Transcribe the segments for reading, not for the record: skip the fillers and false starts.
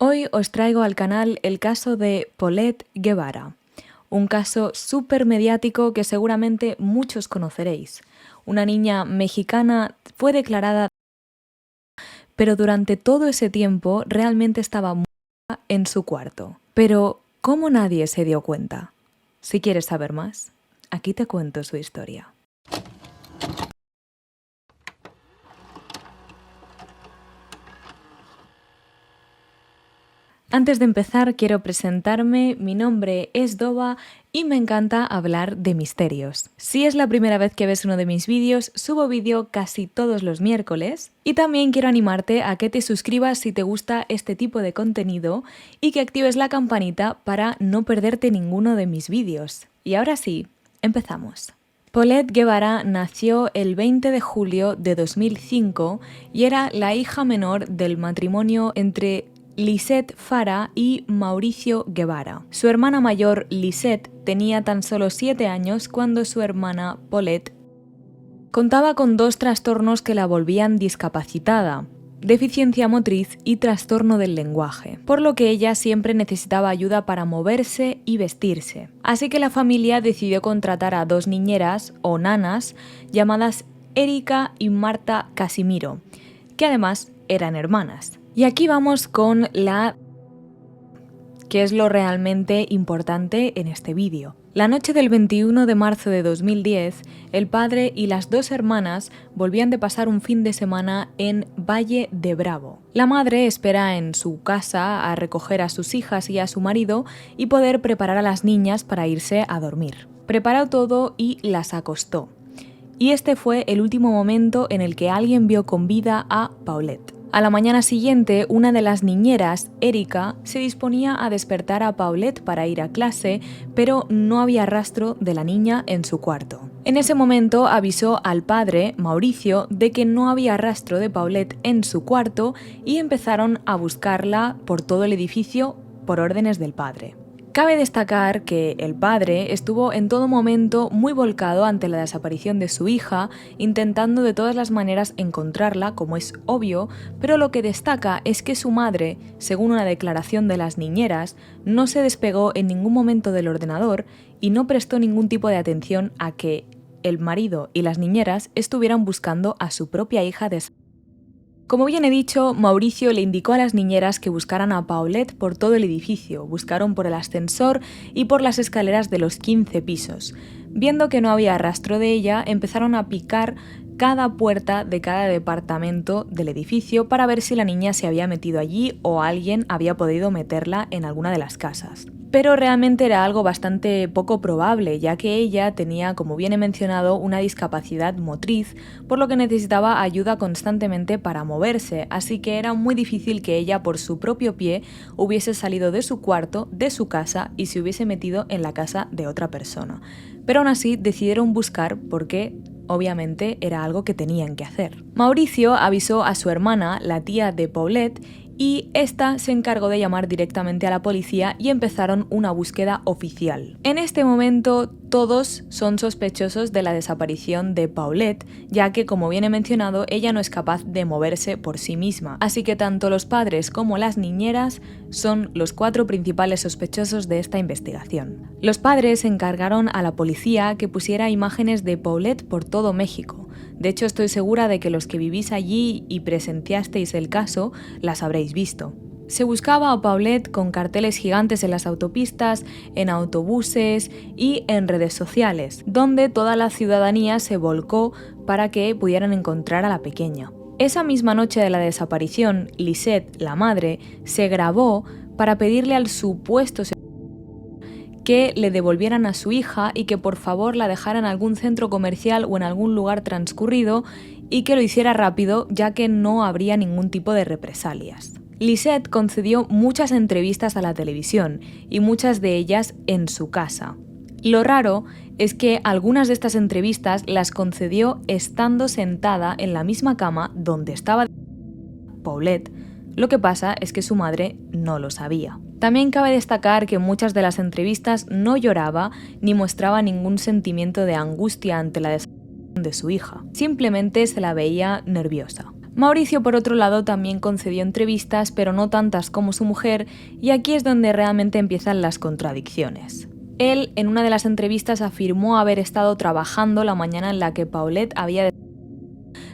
Hoy os traigo al canal el caso de Paulette Guevara, un caso súper mediático que seguramente muchos conoceréis. Una niña mexicana fue declarada, pero durante todo ese tiempo realmente estaba muerta en su cuarto. Pero, ¿cómo nadie se dio cuenta? Si quieres saber más, aquí te cuento su historia. Antes de empezar, quiero presentarme. Mi nombre es Doba y me encanta hablar de misterios. Si es la primera vez que ves uno de mis vídeos, subo vídeo casi todos los miércoles. Y también quiero animarte a que te suscribas si te gusta este tipo de contenido y que actives la campanita para no perderte ninguno de mis vídeos. Y ahora sí, empezamos. Paulette Guevara nació el 20 de julio de 2005 y era la hija menor del matrimonio entre Lisette Fara y Mauricio Guevara. Su hermana mayor, Lisette, tenía tan solo 7 años cuando su hermana, Paulette, contaba con 2 trastornos que la volvían discapacitada: deficiencia motriz y trastorno del lenguaje, por lo que ella siempre necesitaba ayuda para moverse y vestirse. Así que la familia decidió contratar a 2 niñeras o nanas llamadas Erika y Marta Casimiro, que además eran hermanas. Y aquí vamos con que es lo realmente importante en este vídeo. La noche del 21 de marzo de 2010, el padre y las 2 hermanas volvían de pasar un fin de semana en Valle de Bravo. La madre espera en su casa a recoger a sus hijas y a su marido y poder preparar a las niñas para irse a dormir. Preparó todo y las acostó. Y este fue el último momento en el que alguien vio con vida a Paulette. A la mañana siguiente, una de las niñeras, Erika, se disponía a despertar a Paulette para ir a clase, pero no había rastro de la niña en su cuarto. En ese momento avisó al padre, Mauricio, de que no había rastro de Paulette en su cuarto y empezaron a buscarla por todo el edificio por órdenes del padre. Cabe destacar que el padre estuvo en todo momento muy volcado ante la desaparición de su hija, intentando de todas las maneras encontrarla, como es obvio, pero lo que destaca es que su madre, según una declaración de las niñeras, no se despegó en ningún momento del ordenador y no prestó ningún tipo de atención a que el marido y las niñeras estuvieran buscando a su propia hija desaparecida. Como bien he dicho, Mauricio le indicó a las niñeras que buscaran a Paulette por todo el edificio. Buscaron por el ascensor y por las escaleras de los 15 pisos. Viendo que no había rastro de ella, empezaron a picar cada puerta de cada departamento del edificio para ver si la niña se había metido allí o alguien había podido meterla en alguna de las casas. Pero realmente era algo bastante poco probable, ya que ella tenía, como bien he mencionado, una discapacidad motriz, por lo que necesitaba ayuda constantemente para moverse, así que era muy difícil que ella por su propio pie hubiese salido de su cuarto, de su casa y se hubiese metido en la casa de otra persona. Pero aún así decidieron buscar porque obviamente era algo que tenían que hacer. Mauricio avisó a su hermana, la tía de Paulette, y esta se encargó de llamar directamente a la policía y empezaron una búsqueda oficial. En este momento todos son sospechosos de la desaparición de Paulette, ya que, como bien he mencionado, ella no es capaz de moverse por sí misma, así que tanto los padres como las niñeras son los 4 principales sospechosos de esta investigación. Los padres encargaron a la policía que pusiera imágenes de Paulette por todo México. De hecho, estoy segura de que los que vivís allí y presenciasteis el caso las habréis visto. Se buscaba a Paulette con carteles gigantes en las autopistas, en autobuses y en redes sociales, donde toda la ciudadanía se volcó para que pudieran encontrar a la pequeña. Esa misma noche de la desaparición, Lisette, la madre, se grabó para pedirle al supuesto que le devolvieran a su hija y que por favor la dejara en algún centro comercial o en algún lugar transcurrido y que lo hiciera rápido, ya que no habría ningún tipo de represalias. Lisette concedió muchas entrevistas a la televisión y muchas de ellas en su casa. Lo raro es que algunas de estas entrevistas las concedió estando sentada en la misma cama donde estaba Paulette. Lo que pasa es que su madre no lo sabía. También cabe destacar que en muchas de las entrevistas no lloraba ni mostraba ningún sentimiento de angustia ante la desaparición de su hija. Simplemente se la veía nerviosa. Mauricio, por otro lado, también concedió entrevistas, pero no tantas como su mujer, y aquí es donde realmente empiezan las contradicciones. Él, en una de las entrevistas, afirmó haber estado trabajando la mañana en la que Paulette había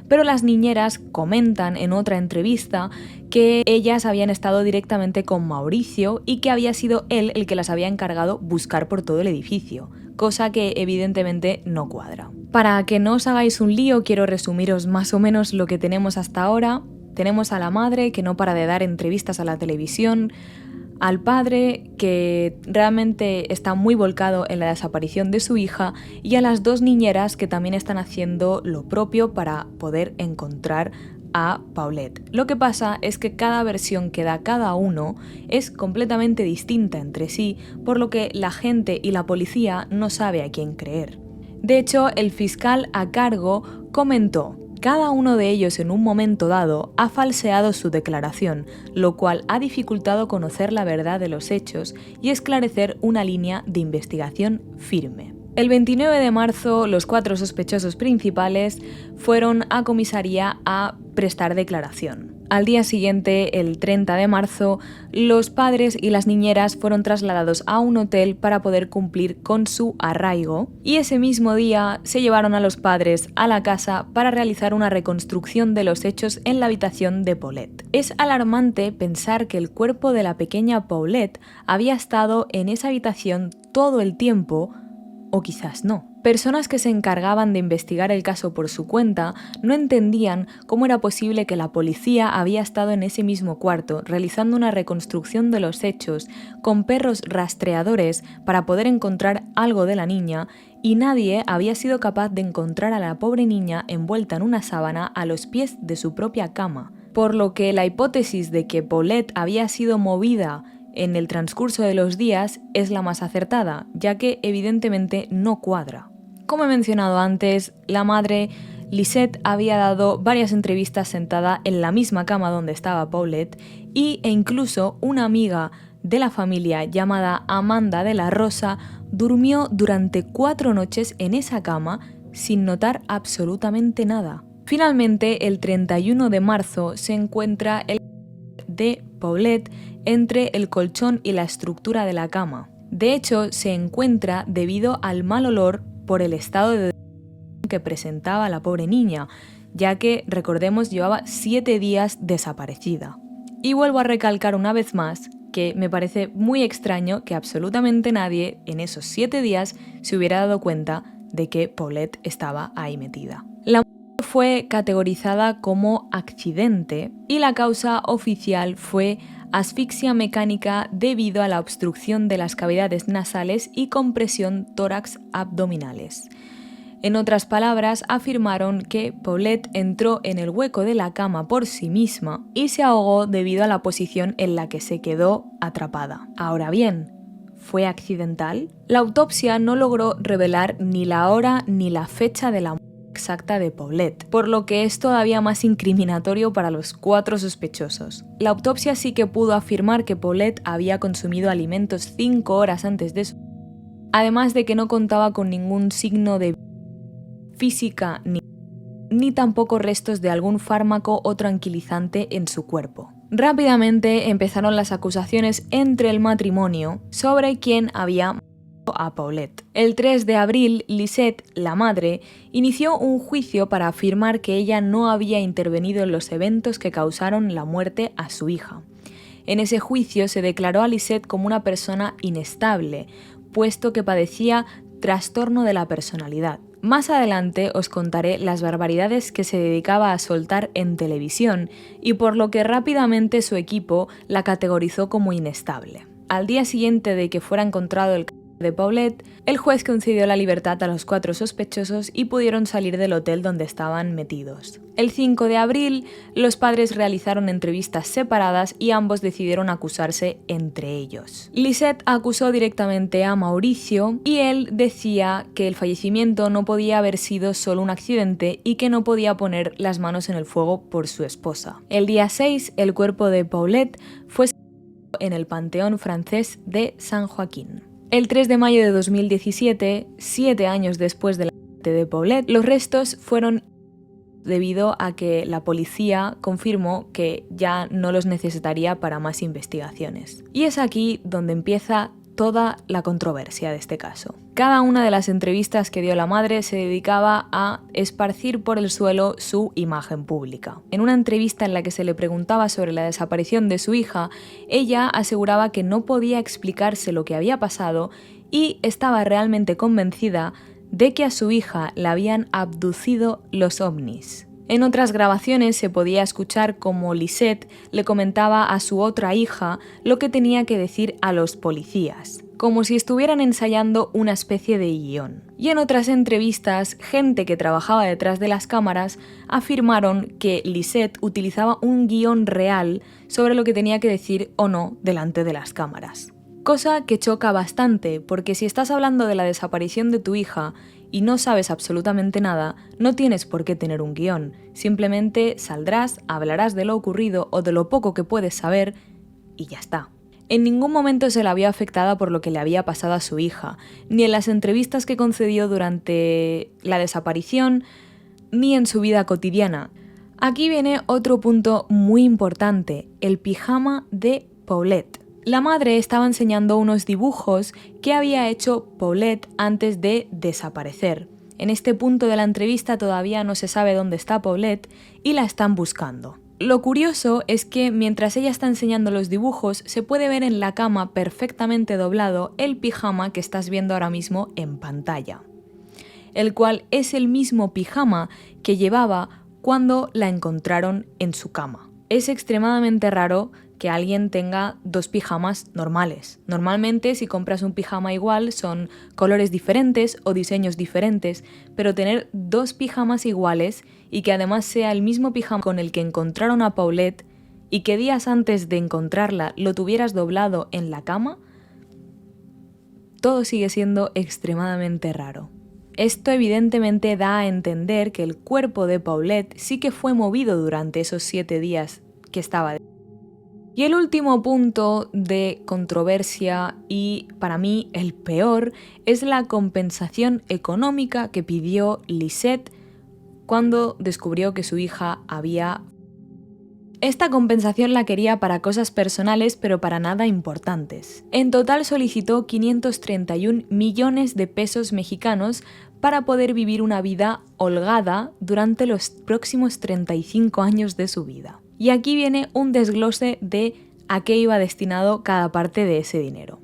pero las niñeras comentan en otra entrevista que ellas habían estado directamente con Mauricio y que había sido él el que las había encargado buscar por todo el edificio, cosa que evidentemente no cuadra. Para que no os hagáis un lío, quiero resumiros más o menos lo que tenemos hasta ahora. Tenemos a la madre que no para de dar entrevistas a la televisión, al padre que realmente está muy volcado en la desaparición de su hija y a las dos niñeras que también están haciendo lo propio para poder encontrar a Paulette. Lo que pasa es que cada versión que da cada uno es completamente distinta entre sí, por lo que la gente y la policía no sabe a quién creer. De hecho, el fiscal a cargo comentó: cada uno de ellos en un momento dado ha falseado su declaración, lo cual ha dificultado conocer la verdad de los hechos y esclarecer una línea de investigación firme. El 29 de marzo, los 4 sospechosos principales fueron a comisaría a prestar declaración. Al día siguiente, el 30 de marzo, los padres y las niñeras fueron trasladados a un hotel para poder cumplir con su arraigo, y ese mismo día se llevaron a los padres a la casa para realizar una reconstrucción de los hechos en la habitación de Paulette. Es alarmante pensar que el cuerpo de la pequeña Paulette había estado en esa habitación todo el tiempo, o quizás no. Personas que se encargaban de investigar el caso por su cuenta no entendían cómo era posible que la policía había estado en ese mismo cuarto realizando una reconstrucción de los hechos con perros rastreadores para poder encontrar algo de la niña, y nadie había sido capaz de encontrar a la pobre niña envuelta en una sábana a los pies de su propia cama. Por lo que la hipótesis de que Paulette había sido movida en el transcurso de los días es la más acertada, ya que evidentemente no cuadra. Como he mencionado antes, la madre, Lisette, había dado varias entrevistas sentada en la misma cama donde estaba Paulette e incluso una amiga de la familia llamada Amanda de la Rosa durmió durante 4 noches en esa cama sin notar absolutamente nada. Finalmente, el 31 de marzo se encuentra el de Paulette entre el colchón y la estructura de la cama. De hecho, se encuentra debido al mal olor por el estado de que presentaba la pobre niña, ya que, recordemos, llevaba 7 días desaparecida. Y vuelvo a recalcar una vez más que me parece muy extraño que absolutamente nadie en esos 7 días se hubiera dado cuenta de que Paulette estaba ahí metida. La muerte fue categorizada como accidente y la causa oficial fue asfixia mecánica debido a la obstrucción de las cavidades nasales y compresión tórax abdominales. En otras palabras, afirmaron que Paulette entró en el hueco de la cama por sí misma y se ahogó debido a la posición en la que se quedó atrapada. Ahora bien, ¿fue accidental? La autopsia no logró revelar ni la hora ni la fecha de la muerte exacta de Paulette, por lo que es todavía más incriminatorio para los 4 sospechosos. La autopsia sí que pudo afirmar que Paulette había consumido alimentos 5 horas antes de su muerte, además de que no contaba con ningún signo de física ni tampoco restos de algún fármaco o tranquilizante en su cuerpo. Rápidamente empezaron las acusaciones entre el matrimonio sobre quién había matado a Paulette. El 3 de abril, Lisette, la madre, inició un juicio para afirmar que ella no había intervenido en los eventos que causaron la muerte a su hija. En ese juicio se declaró a Lisette como una persona inestable, puesto que padecía trastorno de la personalidad. Más adelante os contaré las barbaridades que se dedicaba a soltar en televisión y por lo que rápidamente su equipo la categorizó como inestable. Al día siguiente de que fuera encontrado el cadáver de Paulette, el juez concedió la libertad a los 4 sospechosos y pudieron salir del hotel donde estaban metidos. El 5 de abril, los padres realizaron entrevistas separadas y ambos decidieron acusarse entre ellos. Lisette acusó directamente a Mauricio y él decía que el fallecimiento no podía haber sido solo un accidente y que no podía poner las manos en el fuego por su esposa. El día 6, el cuerpo de Paulette fue sepultado en el Panteón francés de San Joaquín. El 3 de mayo de 2017, 7 años después de la muerte de Paulette, los restos fueron debido a que la policía confirmó que ya no los necesitaría para más investigaciones. Y es aquí donde empieza toda la controversia de este caso. Cada una de las entrevistas que dio la madre se dedicaba a esparcir por el suelo su imagen pública. En una entrevista en la que se le preguntaba sobre la desaparición de su hija, ella aseguraba que no podía explicarse lo que había pasado y estaba realmente convencida de que a su hija la habían abducido los ovnis. En otras grabaciones se podía escuchar cómo Lisette le comentaba a su otra hija lo que tenía que decir a los policías, como si estuvieran ensayando una especie de guión. Y en otras entrevistas, gente que trabajaba detrás de las cámaras afirmaron que Lisette utilizaba un guión real sobre lo que tenía que decir o no delante de las cámaras. Cosa que choca bastante, porque si estás hablando de la desaparición de tu hija y no sabes absolutamente nada, no tienes por qué tener un guión. Simplemente saldrás, hablarás de lo ocurrido o de lo poco que puedes saber y ya está. En ningún momento se la vio afectada por lo que le había pasado a su hija, ni en las entrevistas que concedió durante la desaparición, ni en su vida cotidiana. Aquí viene otro punto muy importante, el pijama de Paulette. La madre estaba enseñando unos dibujos que había hecho Paulette antes de desaparecer. En este punto de la entrevista todavía no se sabe dónde está Paulette y la están buscando. Lo curioso es que mientras ella está enseñando los dibujos, se puede ver en la cama perfectamente doblado el pijama que estás viendo ahora mismo en pantalla, el cual es el mismo pijama que llevaba cuando la encontraron en su cama. Es extremadamente raro que alguien tenga dos pijamas normales. Normalmente, si compras un pijama igual, son colores diferentes o diseños diferentes, pero tener dos pijamas iguales y que además sea el mismo pijama con el que encontraron a Paulette y que días antes de encontrarla lo tuvieras doblado en la cama, todo sigue siendo extremadamente raro. Esto evidentemente da a entender que el cuerpo de Paulette sí que fue movido durante esos 7 días que estaba. Y el último punto de controversia, y para mí el peor, es la compensación económica que pidió Lisette cuando descubrió que su hija había... Esta compensación la quería para cosas personales, pero para nada importantes. En total solicitó 531 millones de pesos mexicanos para poder vivir una vida holgada durante los próximos 35 años de su vida. Y aquí viene un desglose de a qué iba destinado cada parte de ese dinero.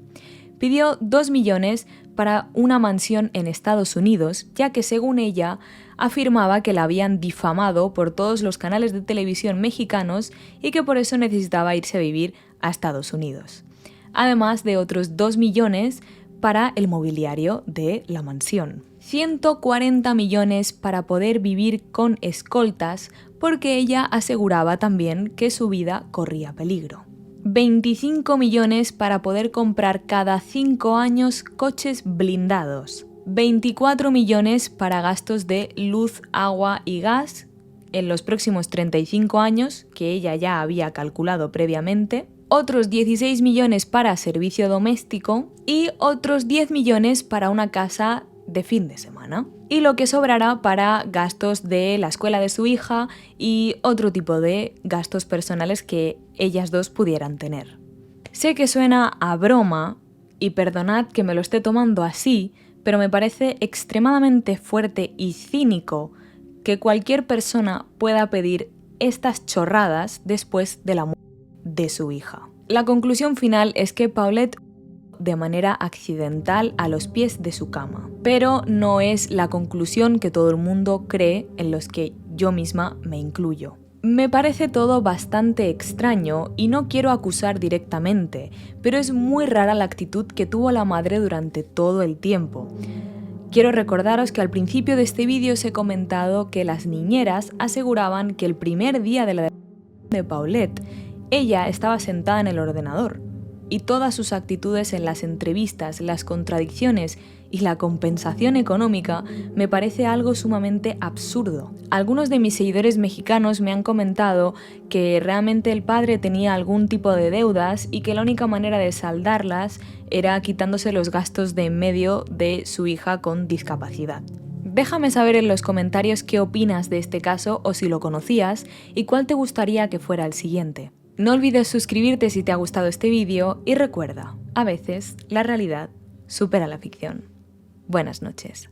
Pidió 2 millones para una mansión en Estados Unidos, ya que según ella afirmaba que la habían difamado por todos los canales de televisión mexicanos y que por eso necesitaba irse a vivir a Estados Unidos. Además de otros 2 millones para el mobiliario de la mansión. 140 millones para poder vivir con escoltas, porque ella aseguraba también que su vida corría peligro. 25 millones para poder comprar cada 5 años coches blindados. 24 millones para gastos de luz, agua y gas en los próximos 35 años, que ella ya había calculado previamente. Otros 16 millones para servicio doméstico y otros 10 millones para una casa de fin de semana. Y lo que sobrará para gastos de la escuela de su hija y otro tipo de gastos personales que ellas dos pudieran tener. Sé que suena a broma, y perdonad que me lo esté tomando así, pero me parece extremadamente fuerte y cínico que cualquier persona pueda pedir estas chorradas después de la muerte de su hija. La conclusión final es que Paulette de manera accidental a los pies de su cama, pero no es la conclusión que todo el mundo cree, en los que yo misma me incluyo. Me parece todo bastante extraño y no quiero acusar directamente, pero es muy rara la actitud que tuvo la madre durante todo el tiempo. Quiero recordaros que al principio de este vídeo os he comentado que las niñeras aseguraban que el primer día de la desaparición de Paulette, ella estaba sentada en el ordenador, y todas sus actitudes en las entrevistas, las contradicciones y la compensación económica me parece algo sumamente absurdo. Algunos de mis seguidores mexicanos me han comentado que realmente el padre tenía algún tipo de deudas y que la única manera de saldarlas era quitándose los gastos de en medio de su hija con discapacidad. Déjame saber en los comentarios qué opinas de este caso o si lo conocías y cuál te gustaría que fuera el siguiente. No olvides suscribirte si te ha gustado este vídeo y recuerda, a veces la realidad supera la ficción. Buenas noches.